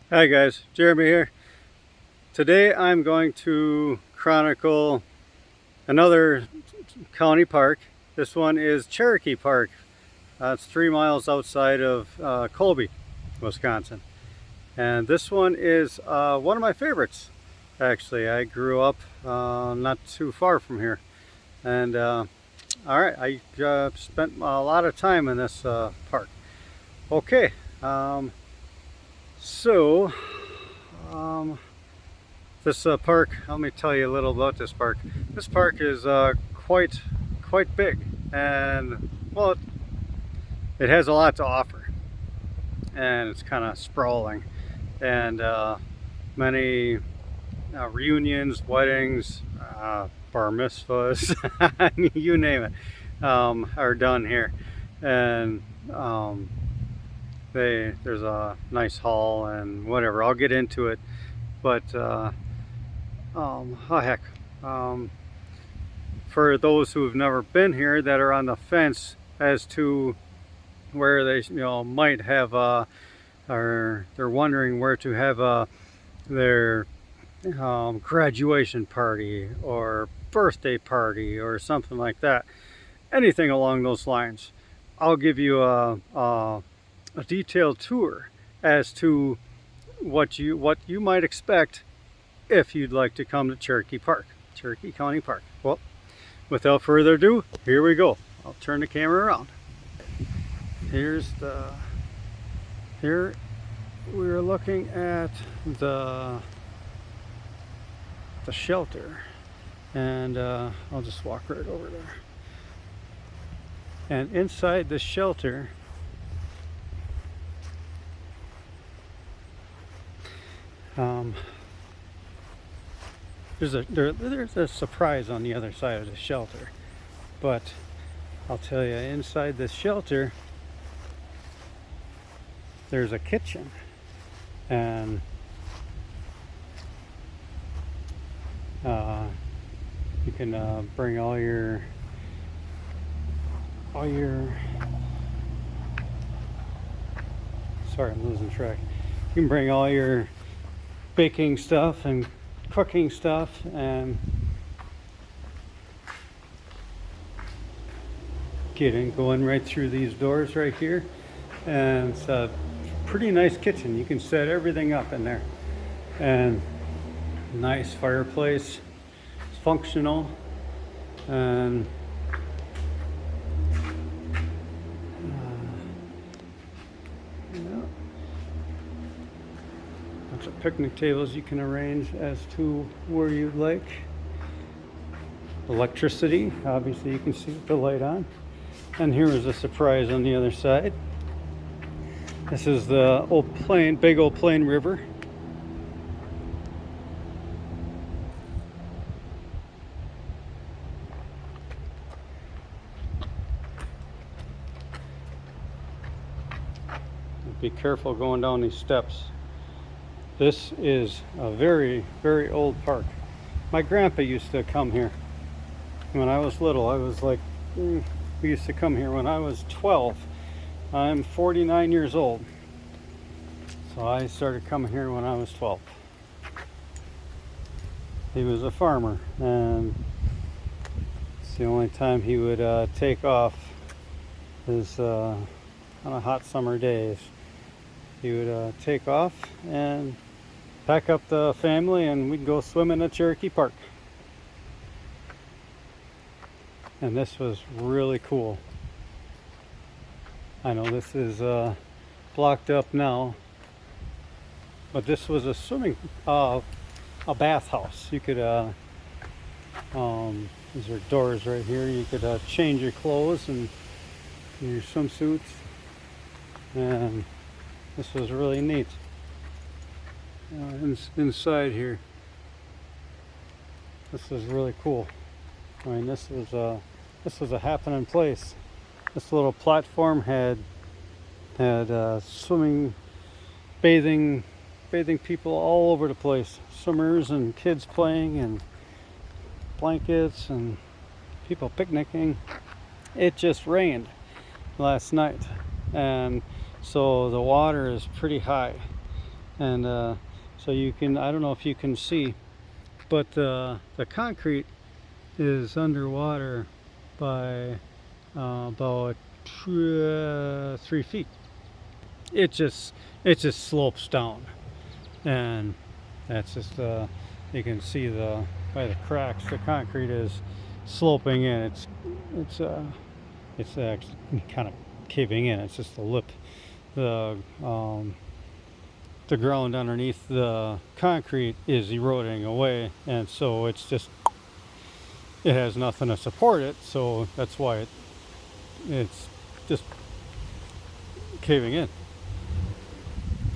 Hi guys, Jeremy here. Today I'm going to chronicle another county park. This one is Cherokee Park. It's 3 miles outside of Colby, Wisconsin. And this one is one of my favorites. Actually, I grew up not too far from here. And alright, I spent a lot of time in this park. Okay, so um, this park, let me tell you a little about this park. This park is quite big, and well, it has a lot to offer, and it's kind of sprawling, and many reunions, weddings, bar mitzvahs, you name it, are done here, and there's a nice hall and whatever. I'll get into it, but oh heck, um, for those who've never been here that are on the fence as to where they might have or they're wondering where to have their graduation party or birthday party or something like that, anything along those lines, I'll give you a detailed tour as to what you might expect if you'd like to come to Cherokee Park, Cherokee County Park. Well, without further ado, here we go. I'll turn the camera around. Here we're looking at the shelter, and I'll just walk right over there. And inside the shelter, there's a surprise on the other side of the shelter, but I'll tell you, inside this shelter there's a kitchen, and you can bring all your sorry, I'm losing track. You can bring all your baking stuff and cooking stuff, and going right through these doors right here, and it's a pretty nice kitchen. You can set everything up in there, and nice fireplace. It's functional, and bunch of picnic tables you can arrange as to where you'd like. Electricity, obviously you can see with the light on. And here is a surprise on the other side. This is the big old plain river. Be careful going down these steps. This is a very, very old park. My grandpa used to come here when I was little. I was like, we used to come here when I was 12. I'm 49 years old. So I started coming here when I was 12. He was a farmer, and it's the only time he would take off his on a hot summer days. He would take off and pack up the family, and we'd go swimming at Cherokee Park. And this was really cool. I know this is blocked up now, but this was a a bathhouse. You could these are doors right here. You could change your clothes and your swimsuits, and this was really neat. Inside here, this is really cool. I mean, this was a happening place. This little platform had swimming, bathing people all over the place. Swimmers and kids playing, and blankets and people picnicking. It just rained last night, and so the water is pretty high. And so you can, I don't know if you can see, but the concrete is underwater by about 3 feet. It just slopes down, and that's just you can see by the cracks the concrete is sloping in. It's actually kind of caving in. It's just the lip, the ground underneath the concrete is eroding away, and so it has nothing to support it, so that's why it's just caving in.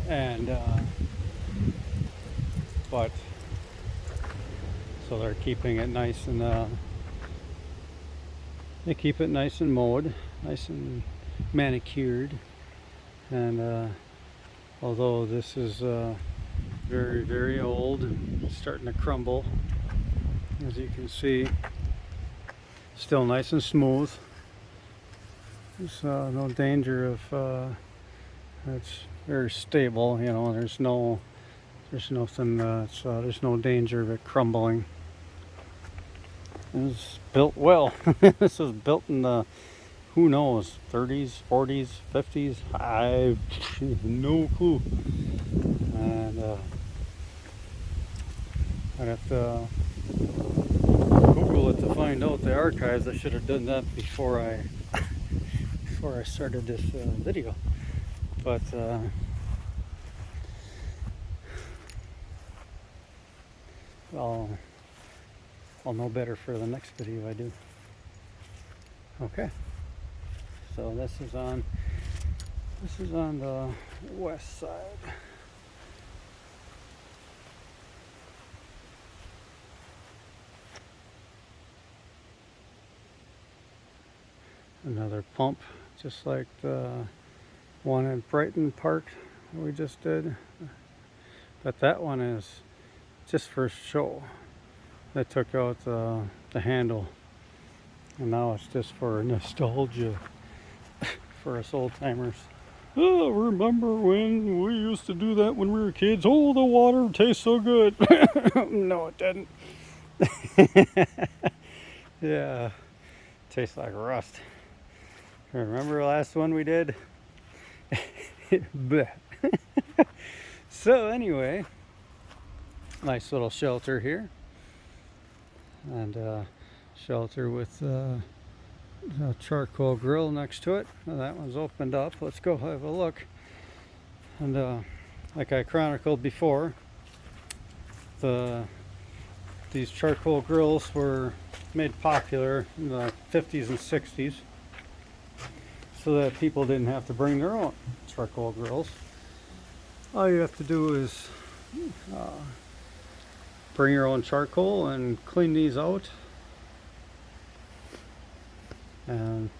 And but so they're keeping it nice, and they keep it nice and mowed, nice and manicured. And although this is very, very old and starting to crumble, as you can see, still nice and smooth. There's no danger of it's very stable, you know. There's nothing there's no danger of it crumbling. It's built well. This was built in the, who knows, 30s, 40s, 50s. I have no clue. And I'd have to Google it to find out the archives. I should have done that before I started this video. But I'll know better for the next video I do. Okay, so this is on the west side. Another pump, just like the one in Brighton Park that we just did, but that one is just for show. They took out the handle, and now it's just for nostalgia for us old timers. Oh, remember when we used to do that when we were kids? Oh, the water tastes so good. No, it didn't. Yeah, tastes like rust. Remember the last one we did? So anyway, nice little shelter here, and shelter with a charcoal grill next to it. Well, that one's opened up. Let's go have a look. And like I chronicled before, these charcoal grills were made popular in the 50s and 60s, so that people didn't have to bring their own charcoal grills. All you have to do is bring your own charcoal and clean these out and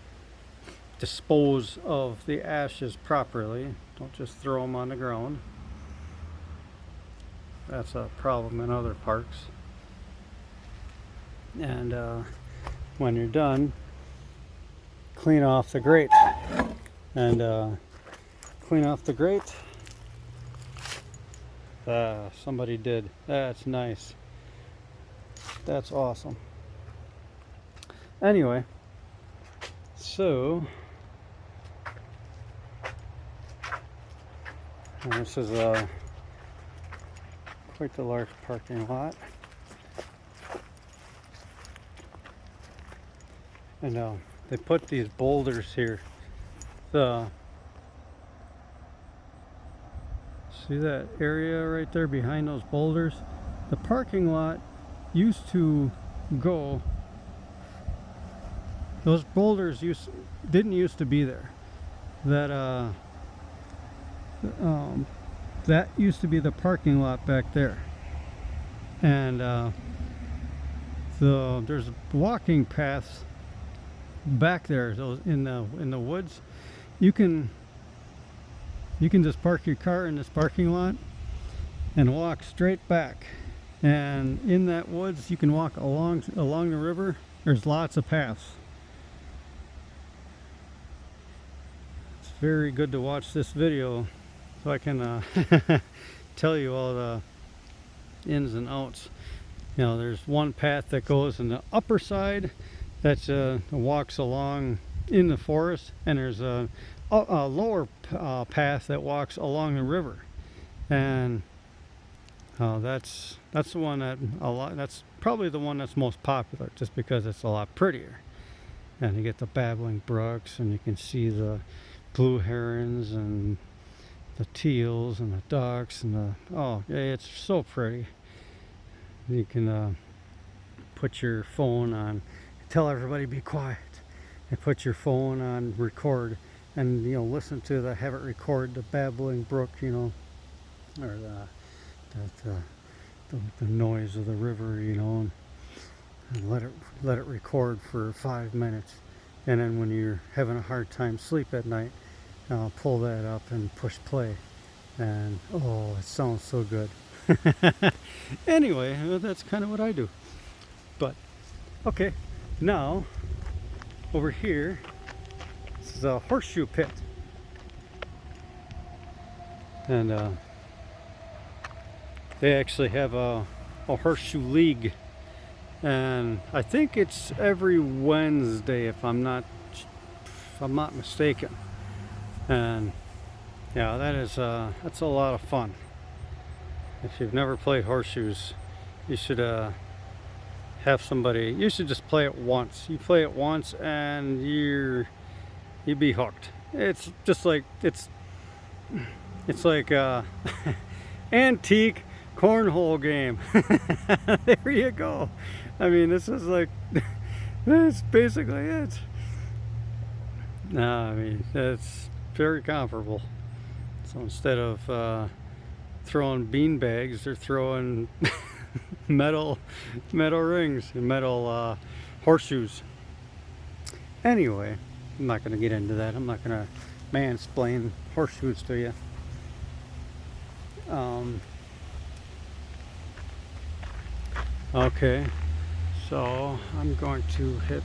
dispose of the ashes properly. Don't just throw them on the ground. That's a problem in other parks. And when you're done, clean off the grate. And clean off the grate. Somebody did. That's nice. That's awesome. Anyway, so this is quite the large parking lot. And they put these boulders here. See that area right there behind those boulders? The parking lot used to go, those boulders didn't used to be there. That that used to be the parking lot back there. And there's walking paths back there, those in the woods. You can just park your car in this parking lot and walk straight back, and in that woods you can walk along the river. There's lots of paths. It's very good to watch this video so I can tell you all the ins and outs. You know, there's one path that goes in the upper side that walks along in the forest, and there's a lower path that walks along the river, and that's the one that that's probably the one that's most popular, just because it's a lot prettier, and you get the babbling brooks, and you can see the blue herons and the teals and the ducks and oh yeah, it's so pretty. You can put your phone on, tell everybody be quiet, and put your phone on record, and listen to have it record the babbling brook, or the noise of the river, and let it record for 5 minutes, and then when you're having a hard time sleep at night, pull that up and push play, and oh, it sounds so good. Anyway, that's kind of what I do. But okay, now over here, this is a horseshoe pit, and they actually have a horseshoe league, and I think it's every Wednesday if I'm not mistaken. And yeah, that's a lot of fun. If you've never played horseshoes, you should have somebody. You should just play it once. You play it once, and you'd be hooked. It's just like it's like antique cornhole game. There you go. I mean, this is like that's basically it. No, I mean, it's very comparable. So instead of throwing bean bags, they're throwing metal rings and metal horseshoes. Anyway, I'm not going to get into that. I'm not going to mansplain horseshoes to you. Okay, so I'm going to hit